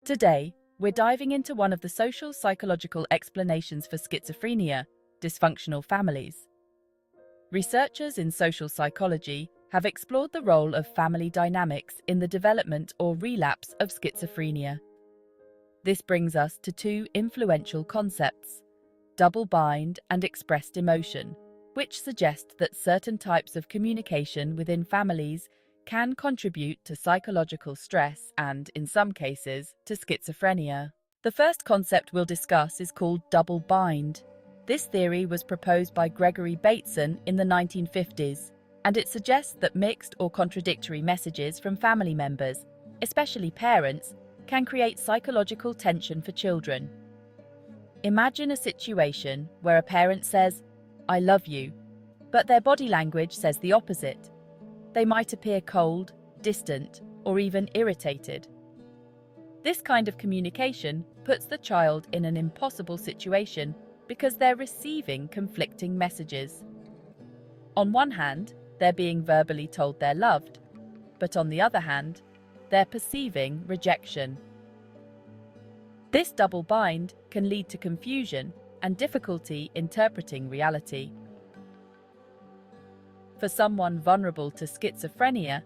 Today, we're diving into one of the social psychological explanations for schizophrenia, dysfunctional families. Researchers in social psychology have explored the role of family dynamics in the development or relapse of schizophrenia. This brings us to two influential concepts, double bind and expressed emotion, which suggest that certain types of communication within families can contribute to psychological stress and, in some cases, to schizophrenia. The first concept we'll discuss is called double bind. This theory was proposed by Gregory Bateson in the 1950s, and it suggests that mixed or contradictory messages from family members, especially parents, can create psychological tension for children. Imagine a situation where a parent says, "I love you," but their body language says the opposite. They might appear cold, distant, or even irritated. This kind of communication puts the child in an impossible situation because they're receiving conflicting messages. On one hand, they're being verbally told they're loved, but on the other hand, they're perceiving rejection. This double bind can lead to confusion and difficulty interpreting reality. For someone vulnerable to schizophrenia,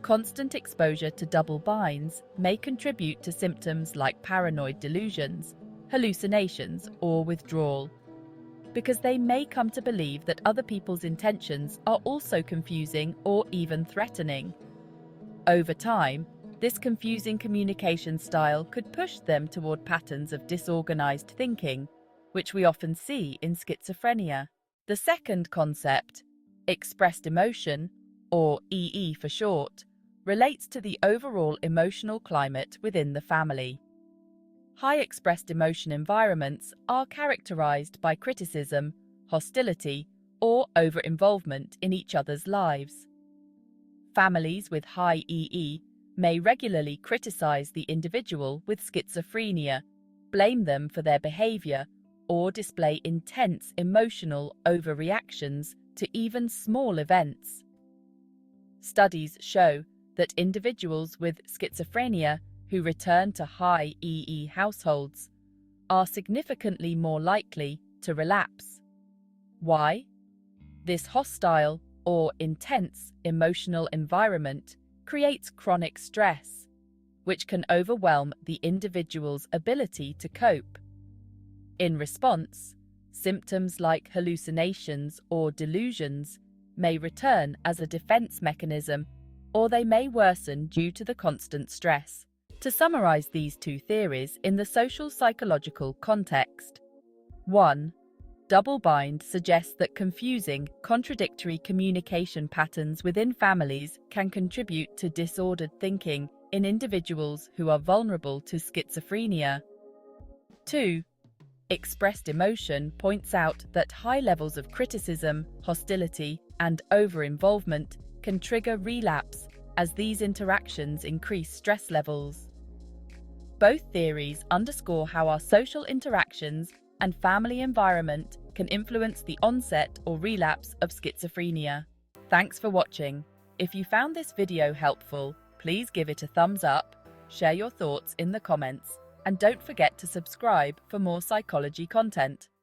constant exposure to double binds may contribute to symptoms like paranoid delusions, hallucinations, or withdrawal, because they may come to believe that other people's intentions are also confusing or even threatening. Over time, this confusing communication style could push them toward patterns of disorganized thinking, which we often see in schizophrenia. The second concept, expressed emotion, or EE for short, relates to the overall emotional climate within the family. High expressed emotion environments are characterized by criticism, hostility, or over-involvement in each other's lives. Families with high EE may regularly criticize the individual with schizophrenia, blame them for their behavior, or display intense emotional overreactions to even small events. Studies show that individuals with schizophrenia who return to high EE households are significantly more likely to relapse. Why? This hostile or intense emotional environment creates chronic stress, which can overwhelm the individual's ability to cope. In response, symptoms like hallucinations or delusions may return as a defense mechanism, or they may worsen due to the constant stress. To summarize these two theories in the social psychological context: 1. Double bind suggests that confusing, contradictory communication patterns within families can contribute to disordered thinking in individuals who are vulnerable to schizophrenia. 2. Expressed emotion points out that high levels of criticism, hostility, and over-involvement can trigger relapse as these interactions increase stress levels. Both theories underscore how our social interactions and family environment can influence the onset or relapse of schizophrenia. Thanks for watching. If you found this video helpful, please give it a thumbs up, share your thoughts in the comments, and don't forget to subscribe for more psychology content.